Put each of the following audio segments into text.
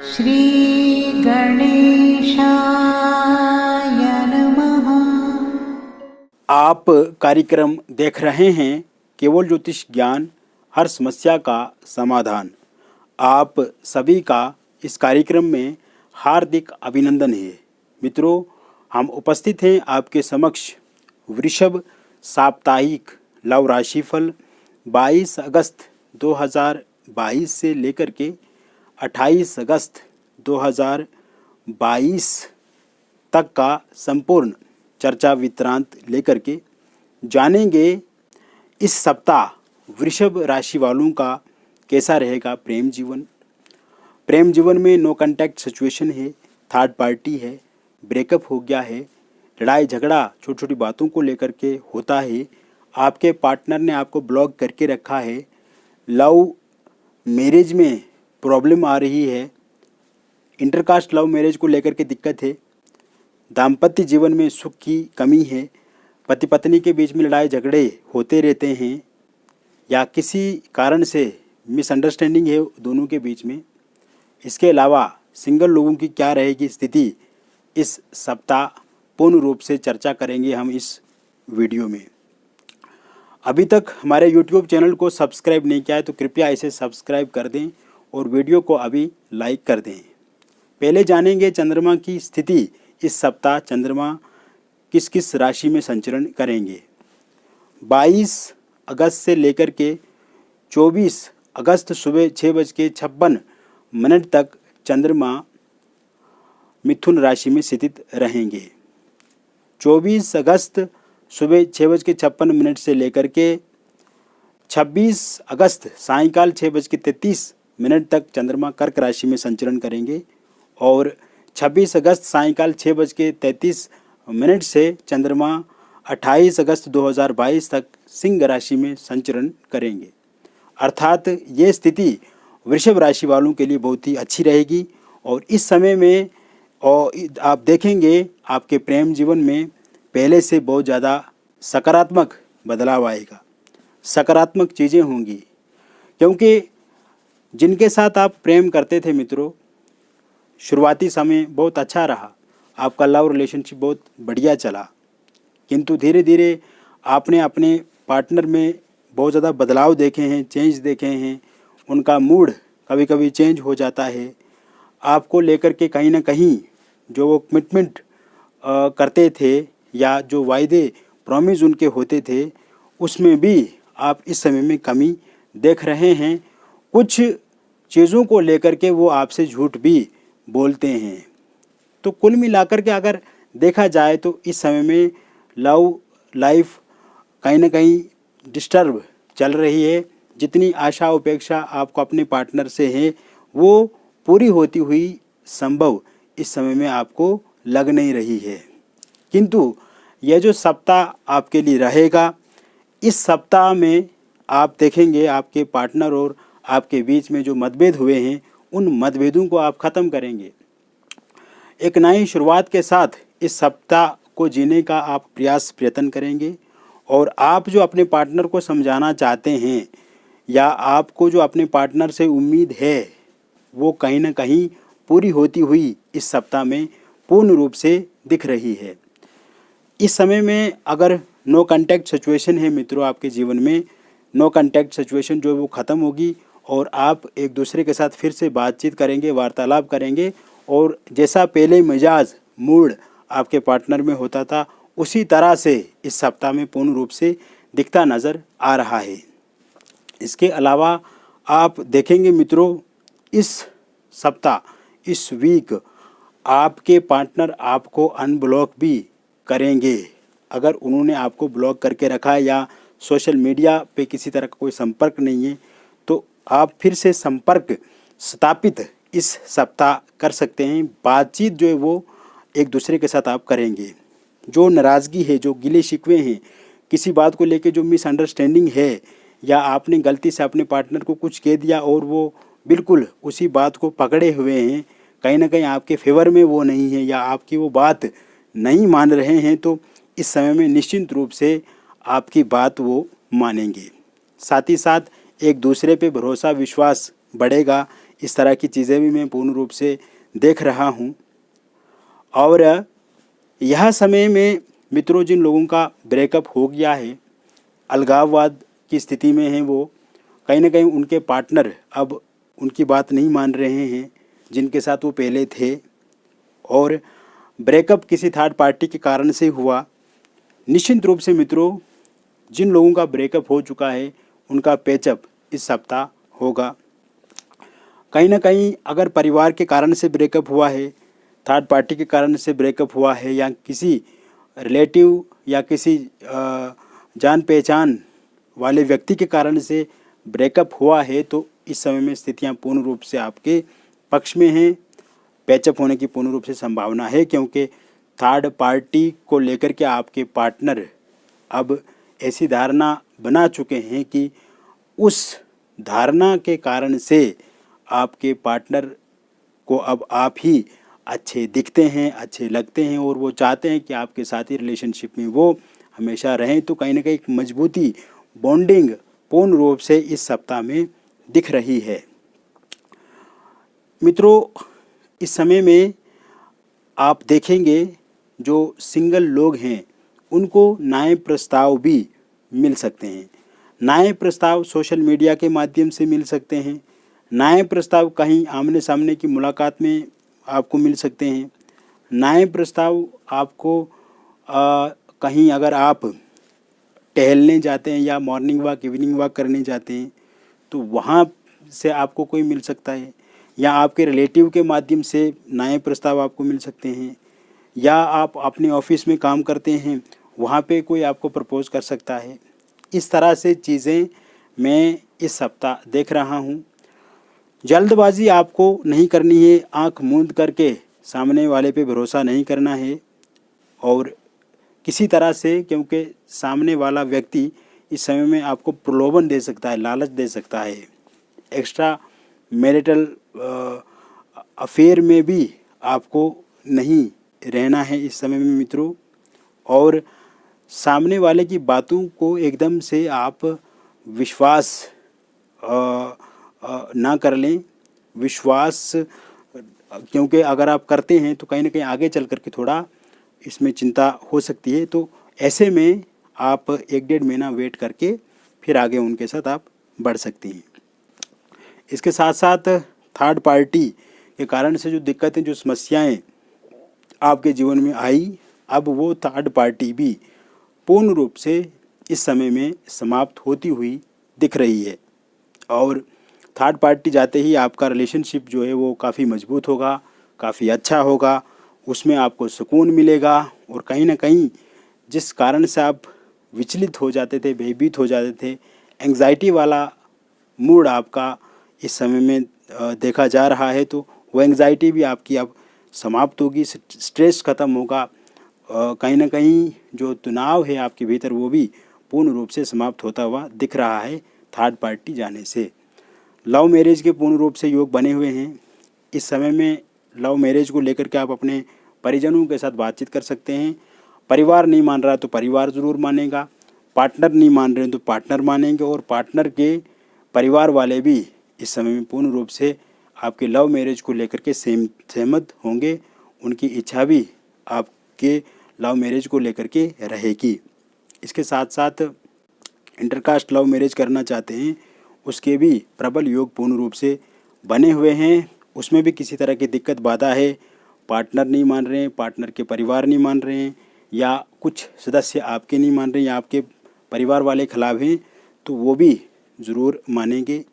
श्री गणेशाय नमः। आप कार्यक्रम देख रहे हैं केवल ज्योतिष ज्ञान, हर समस्या का समाधान। आप सभी का इस कार्यक्रम में हार्दिक अभिनंदन है। मित्रों, हम उपस्थित हैं आपके समक्ष वृषभ साप्ताहिक लव राशिफल 22 अगस्त 2022 से लेकर के 28 अगस्त 2022 तक का संपूर्ण चर्चा वितरांत लेकर के जानेंगे इस सप्ताह वृषभ राशि वालों का कैसा रहेगा प्रेम जीवन। प्रेम जीवन में नो कांटेक्ट सिचुएशन है, थर्ड पार्टी है, ब्रेकअप हो गया है, लड़ाई झगड़ा छोटी छोटी बातों को लेकर के होता है, आपके पार्टनर ने आपको ब्लॉक करके रखा है, लव मैरिज में प्रॉब्लम आ रही है, इंटरकास्ट लव मैरिज को लेकर के दिक्कत है, दाम्पत्य जीवन में सुख की कमी है, पति पत्नी के बीच में लड़ाई झगड़े होते रहते हैं या किसी कारण से मिसअंडरस्टैंडिंग है दोनों के बीच में। इसके अलावा सिंगल लोगों की क्या रहेगी स्थिति, इस सप्ताह पूर्ण रूप से चर्चा करेंगे हम इस वीडियो में। अभी तक हमारे YouTube चैनल को सब्सक्राइब नहीं किया है तो कृपया इसे सब्सक्राइब कर दें और वीडियो को अभी लाइक कर दें। पहले जानेंगे चंद्रमा की स्थिति। इस सप्ताह चंद्रमा किस किस राशि में संचरण करेंगे। 22 अगस्त से लेकर के 24 अगस्त सुबह 6:56 तक चंद्रमा मिथुन राशि में स्थित रहेंगे। 24 अगस्त सुबह 6:56 से लेकर के 26 अगस्त सायंकाल 6:33 तक चंद्रमा कर्क राशि में संचरण करेंगे और 26 अगस्त सायंकाल 6:33 से चंद्रमा 28 अगस्त 2022 तक सिंह राशि में संचरण करेंगे। अर्थात ये स्थिति वृषभ राशि वालों के लिए बहुत ही अच्छी रहेगी और इस समय में आप देखेंगे आपके प्रेम जीवन में पहले से बहुत ज़्यादा सकारात्मक बदलाव आएगा, सकारात्मक चीज़ें होंगी। क्योंकि जिनके साथ आप प्रेम करते थे मित्रों, शुरुआती समय बहुत अच्छा रहा, आपका लव रिलेशनशिप बहुत बढ़िया चला, किंतु धीरे धीरे आपने अपने पार्टनर में बहुत ज़्यादा बदलाव देखे हैं, चेंज देखे हैं। उनका मूड कभी कभी चेंज हो जाता है। आपको लेकर के कहीं ना कहीं जो वो कमिटमेंट करते थे या जो वायदे प्रॉमिस उनके होते थे उसमें भी आप इस समय में कमी देख रहे हैं। कुछ चीज़ों को लेकर के वो आपसे झूठ भी बोलते हैं। तो कुल मिलाकर के अगर देखा जाए तो इस समय में लव लाइफ कहीं ना कहीं डिस्टर्ब चल रही है। जितनी आशा उपेक्षा आपको अपने पार्टनर से है वो पूरी होती हुई संभव इस समय में आपको लग नहीं रही है। किंतु यह जो सप्ताह आपके लिए रहेगा, इस सप्ताह में आप देखेंगे आपके पार्टनर और आपके बीच में जो मतभेद हुए हैं उन मतभेदों को आप ख़त्म करेंगे। एक नई शुरुआत के साथ इस सप्ताह को जीने का आप प्रयत्न करेंगे और आप जो अपने पार्टनर को समझाना चाहते हैं या आपको जो अपने पार्टनर से उम्मीद है वो कहीं ना कहीं पूरी होती हुई इस सप्ताह में पूर्ण रूप से दिख रही है। इस समय में अगर नो कांटेक्ट सिचुएशन है मित्रों आपके जीवन में, नो कांटेक्ट सिचुएशन जो वो ख़त्म होगी और आप एक दूसरे के साथ फिर से बातचीत करेंगे, वार्तालाप करेंगे और जैसा पहले मिजाज मूड आपके पार्टनर में होता था उसी तरह से इस सप्ताह में पूर्ण रूप से दिखता नज़र आ रहा है। इसके अलावा आप देखेंगे मित्रों इस सप्ताह, इस वीक आपके पार्टनर आपको अनब्लॉक भी करेंगे। अगर उन्होंने आपको ब्लॉक करके रखा है या सोशल मीडिया पे किसी तरह का कोई संपर्क नहीं है तो आप फिर से संपर्क स्थापित इस सप्ताह कर सकते हैं। बातचीत जो है वो एक दूसरे के साथ आप करेंगे। जो नाराज़गी है, जो गिले शिकवे हैं, किसी बात को लेके जो मिसअंडरस्टैंडिंग है या आपने गलती से अपने पार्टनर को कुछ कह दिया और वो बिल्कुल उसी बात को पकड़े हुए हैं, कहीं ना कहीं आपके फेवर में वो नहीं है या आपकी वो बात नहीं मान रहे हैं, तो इस समय में निश्चिंत रूप से आपकी बात वो मानेंगे। साथ ही साथ एक दूसरे पे भरोसा विश्वास बढ़ेगा, इस तरह की चीज़ें भी मैं पूर्ण रूप से देख रहा हूँ। और यह समय में मित्रों जिन लोगों का ब्रेकअप हो गया है, अलगाववाद की स्थिति में हैं, वो कहीं ना कहीं उनके पार्टनर अब उनकी बात नहीं मान रहे हैं जिनके साथ वो पहले थे, और ब्रेकअप किसी थर्ड पार्टी के कारण से हुआ। निश्चित रूप से मित्रों जिन लोगों का ब्रेकअप हो चुका है उनका पैचअप इस सप्ताह होगा। कहीं ना कहीं अगर परिवार के कारण से ब्रेकअप हुआ है, थर्ड पार्टी के कारण से ब्रेकअप हुआ है, या किसी रिलेटिव या किसी जान पहचान वाले व्यक्ति के कारण से ब्रेकअप हुआ है, तो इस समय में स्थितियां पूर्ण रूप से आपके पक्ष में हैं। पैचअप होने की पूर्ण रूप से संभावना है, क्योंकि थर्ड पार्टी को लेकर के आपके पार्टनर अब ऐसी धारणा बना चुके हैं कि उस धारणा के कारण से आपके पार्टनर को अब आप ही अच्छे दिखते हैं, अच्छे लगते हैं, और वो चाहते हैं कि आपके साथ ही रिलेशनशिप में वो हमेशा रहें। तो कहीं ना कहीं एक मजबूती, बॉन्डिंग पूर्ण रूप से इस सप्ताह में दिख रही है। मित्रों इस समय में आप देखेंगे जो सिंगल लोग हैं उनको नए प्रस्ताव भी मिल सकते हैं। नए प्रस्ताव सोशल मीडिया के माध्यम से मिल सकते हैं, नए प्रस्ताव कहीं आमने सामने की मुलाकात में आपको मिल सकते हैं, नए प्रस्ताव आपको कहीं अगर आप टहलने जाते हैं या मॉर्निंग वॉक, इवनिंग वॉक करने जाते हैं तो वहाँ से आपको कोई मिल सकता है, या आपके रिलेटिव के माध्यम से नए प्रस्ताव आपको मिल सकते हैं, या आप अपने ऑफिस में काम करते हैं वहाँ पे कोई आपको प्रपोज कर सकता है। इस तरह से चीज़ें मैं इस सप्ताह देख रहा हूँ। जल्दबाजी आपको नहीं करनी है, आंख मूंद करके सामने वाले पे भरोसा नहीं करना है, और किसी तरह से, क्योंकि सामने वाला व्यक्ति इस समय में आपको प्रलोभन दे सकता है, लालच दे सकता है। एक्स्ट्रा मैरिटल अफेयर में भी आपको नहीं रहना है इस समय में मित्रों, और सामने वाले की बातों को एकदम से आप विश्वास ना कर लें। विश्वास क्योंकि अगर आप करते हैं तो कहीं ना कहीं आगे चल कर के थोड़ा इसमें चिंता हो सकती है। तो ऐसे में आप 1-1.5 महीना वेट करके फिर आगे उनके साथ आप बढ़ सकती हैं। इसके साथ साथ थर्ड पार्टी के कारण से जो दिक्कतें, जो समस्याएं आपके जीवन में आई, अब वो थर्ड पार्टी भी पूर्ण रूप से इस समय में समाप्त होती हुई दिख रही है, और थर्ड पार्टी जाते ही आपका रिलेशनशिप जो है वो काफ़ी मजबूत होगा, काफ़ी अच्छा होगा, उसमें आपको सुकून मिलेगा, और कहीं ना कहीं जिस कारण से आप विचलित हो जाते थे, भयभीत हो जाते थे, एंग्जाइटी वाला मूड आपका इस समय में देखा जा रहा है, तो वो एंग्जाइटी भी आपकी अब समाप्त होगी, स्ट्रेस ख़त्म होगा, कहीं ना कहीं जो तनाव है आपके भीतर वो भी पूर्ण रूप से समाप्त होता हुआ दिख रहा है थर्ड पार्टी जाने से। लव मैरिज के पूर्ण रूप से योग बने हुए हैं। इस समय में लव मैरिज को लेकर के आप अपने परिजनों के साथ बातचीत कर सकते हैं। परिवार नहीं मान रहा तो परिवार ज़रूर मानेगा, पार्टनर नहीं मान रहे तो पार्टनर मानेंगे, और पार्टनर के परिवार वाले भी इस समय में पूर्ण रूप से आपके लव मैरिज को लेकर के सहमत होंगे। उनकी इच्छा भी आपके लव मैरिज को लेकर के रहेगी। इसके साथ साथ इंटरकास्ट लव मैरिज करना चाहते हैं उसके भी प्रबल योग पूर्ण रूप से बने हुए हैं। उसमें भी किसी तरह की दिक्कत बाधा है, पार्टनर नहीं मान रहे हैं, पार्टनर के परिवार नहीं मान रहे हैं, या कुछ सदस्य आपके नहीं मान रहे हैं, या आपके परिवार वाले खिलाफ हैं, तो वो भी ज़रूर मानेंगे।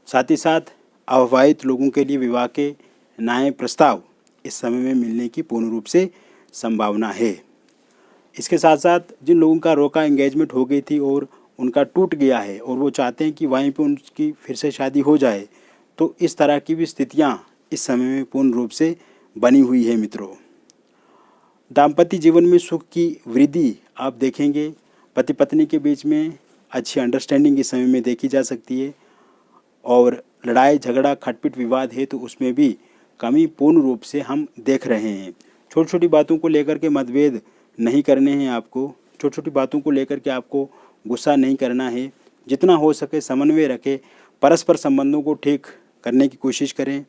साथ ही साथ अविवाहित लोगों के लिए विवाह के नए प्रस्ताव इस समय में मिलने की पूर्ण रूप से संभावना है। इसके साथ साथ जिन लोगों का रोका एंगेजमेंट हो गई थी और उनका टूट गया है और वो चाहते हैं कि वहीं पे उनकी फिर से शादी हो जाए, तो इस तरह की भी स्थितियां इस समय में पूर्ण रूप से बनी हुई है मित्रों। दाम्पत्य जीवन में सुख की वृद्धि आप देखेंगे। पति पत्नी के बीच में अच्छी अंडरस्टैंडिंग इस समय में देखी जा सकती है, और लड़ाई झगड़ा खटपिट विवाद है तो उसमें भी कमी पूर्ण रूप से हम देख रहे हैं। छोटी छोटी बातों को लेकर के मतभेद नहीं करने हैं आपको, छोटी छोटी बातों को लेकर के आपको गुस्सा नहीं करना है। जितना हो सके समन्वय रखें, परस्पर संबंधों को ठीक करने की कोशिश करें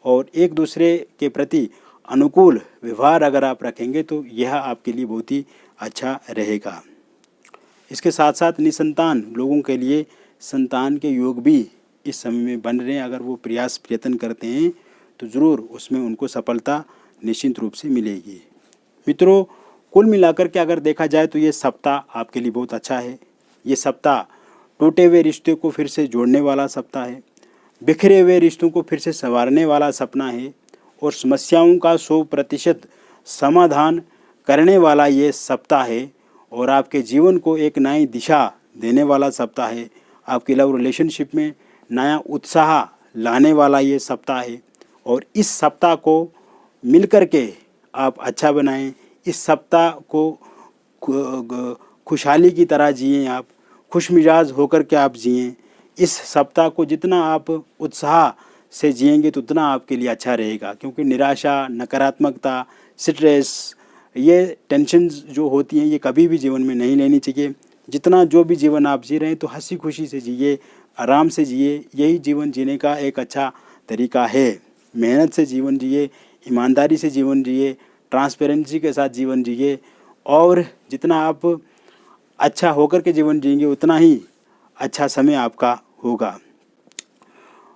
और एक दूसरे के प्रति अनुकूल व्यवहार अगर आप रखेंगे तो यह आपके लिए बहुत ही अच्छा रहेगा। इसके साथ साथ निसंतान लोगों के लिए संतान के योग भी इस समय में बन रहे हैं। अगर वो प्रयत्न करते हैं तो ज़रूर उसमें उनको सफलता निश्चित रूप से मिलेगी। मित्रों, कुल मिलाकर के अगर देखा जाए तो ये सप्ताह आपके लिए बहुत अच्छा है। ये सप्ताह टूटे हुए रिश्ते को फिर से जोड़ने वाला सप्ताह है, बिखरे हुए रिश्तों को फिर से संवारने वाला सपना है और समस्याओं का 100% समाधान करने वाला ये सप्ताह है और आपके जीवन को एक नई दिशा देने वाला सप्ताह है। आपकी लव रिलेशनशिप में नया उत्साह लाने वाला ये सप्ताह है और इस सप्ताह को मिलकर के आप अच्छा बनाएं। इस सप्ताह को खुशहाली की तरह जिएं, आप खुश मिजाज होकर के आप जिएं। इस सप्ताह को जितना आप उत्साह से जिएंगे तो उतना आपके लिए अच्छा रहेगा, क्योंकि निराशा, नकारात्मकता, स्ट्रेस, ये टेंशन जो होती हैं ये कभी भी जीवन में नहीं लेनी चाहिए। जितना जो भी जीवन आप जी रहे हैं तो हंसी खुशी से जिए, आराम से जिए। यही जीवन जीने का एक अच्छा तरीका है। मेहनत से जीवन जिए, ईमानदारी से जीवन जिए, ट्रांसपेरेंसी के साथ जीवन जिए और जितना आप अच्छा होकर के जीवन जिएंगे उतना ही अच्छा समय आपका होगा।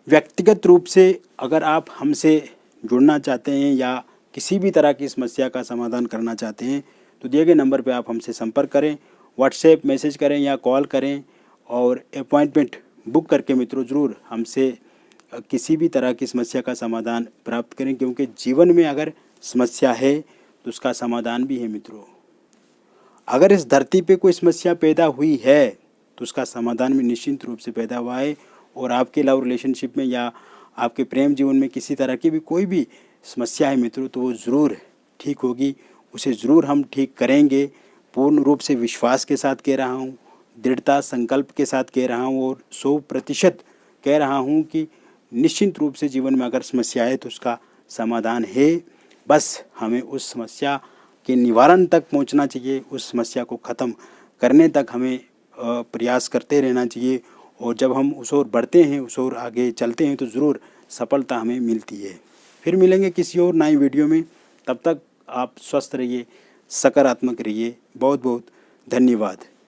व्यक्तिगत रूप से अगर आप हमसे जुड़ना चाहते हैं या किसी भी तरह की समस्या का समाधान करना चाहते हैं तो दिए गए नंबर पर आप हमसे संपर्क करें, व्हाट्सएप मैसेज करें या कॉल करें और अपॉइंटमेंट बुक करके मित्रों ज़रूर हमसे किसी भी तरह की समस्या का समाधान प्राप्त करें, क्योंकि जीवन में अगर समस्या है तो उसका समाधान भी है मित्रों। अगर इस धरती पे कोई समस्या पैदा हुई है तो उसका समाधान भी निश्चित रूप से पैदा हुआ है और आपके लव रिलेशनशिप में या आपके प्रेम जीवन में किसी तरह की भी कोई भी समस्या है मित्रों तो वो ज़रूर ठीक होगी, उसे ज़रूर हम ठीक करेंगे। पूर्ण रूप से विश्वास के साथ कह रहा हूँ, दृढ़ता संकल्प के साथ कह रहा हूँ और 100% कह रहा हूँ कि निश्चित रूप से जीवन में अगर समस्या है तो उसका समाधान है। बस हमें उस समस्या के निवारण तक पहुंचना चाहिए, उस समस्या को ख़त्म करने तक हमें प्रयास करते रहना चाहिए और जब हम उस ओर बढ़ते हैं, उस ओर आगे चलते हैं तो ज़रूर सफलता हमें मिलती है। फिर मिलेंगे किसी और नई वीडियो में, तब तक आप स्वस्थ रहिए, सकारात्मक रहिए। बहुत बहुत धन्यवाद।